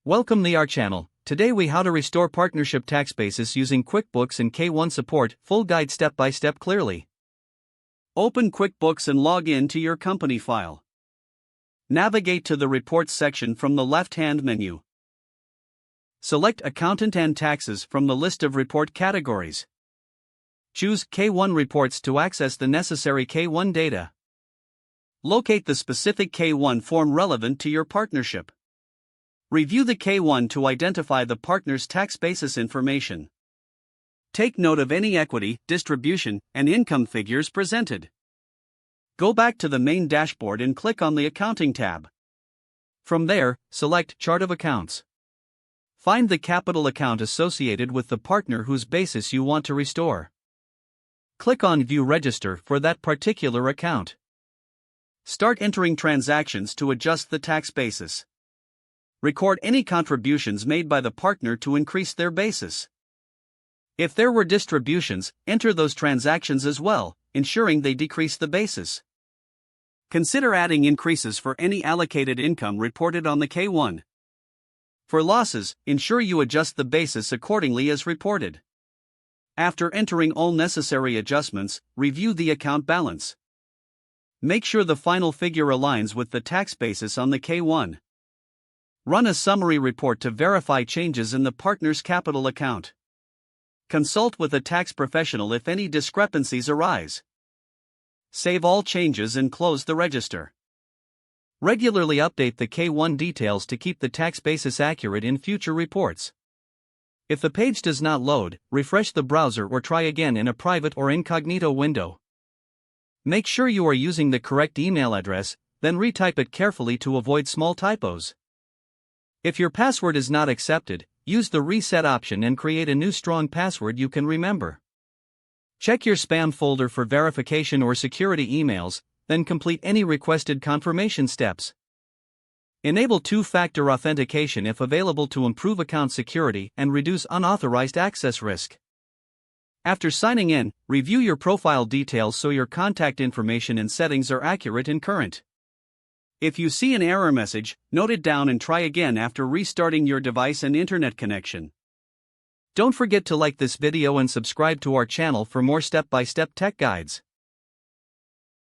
Welcome to our channel. Today we how to restore partnership tax basis using QuickBooks and K-1 support, full guide step by step clearly. Open QuickBooks and log in to your company file. Navigate to the Reports section from the left-hand menu. Select Accountant and Taxes from the list of report categories. Choose K-1 Reports to access the necessary K-1 data. Locate the specific K-1 form relevant to your partnership. Review the K-1 to identify the partner's tax basis information. Take note of any equity, distribution, and income figures presented. Go back to the main dashboard and click on the Accounting tab. From there, select Chart of Accounts. Find the capital account associated with the partner whose basis you want to restore. Click on View Register for that particular account. Start entering transactions to adjust the tax basis. Record any contributions made by the partner to increase their basis. If there were distributions, enter those transactions as well, ensuring they decrease the basis. Consider adding increases for any allocated income reported on the K-1. For losses, ensure you adjust the basis accordingly as reported. After entering all necessary adjustments, review the account balance. Make sure the final figure aligns with the tax basis on the K-1. Run a summary report to verify changes in the partner's capital account. Consult with a tax professional if any discrepancies arise. Save all changes and close the register. Regularly update the K-1 details to keep the tax basis accurate in future reports. If the page does not load, refresh the browser or try again in a private or incognito window. Make sure you are using the correct email address, then retype it carefully to avoid small typos. If your password is not accepted, use the reset option and create a new strong password you can remember. Check your spam folder for verification or security emails, then complete any requested confirmation steps. Enable two-factor authentication if available to improve account security and reduce unauthorized access risk. After signing in, review your profile details so your contact information and settings are accurate and current. If you see an error message, note it down and try again after restarting your device and internet connection. Don't forget to like this video and subscribe to our channel for more step-by-step tech guides.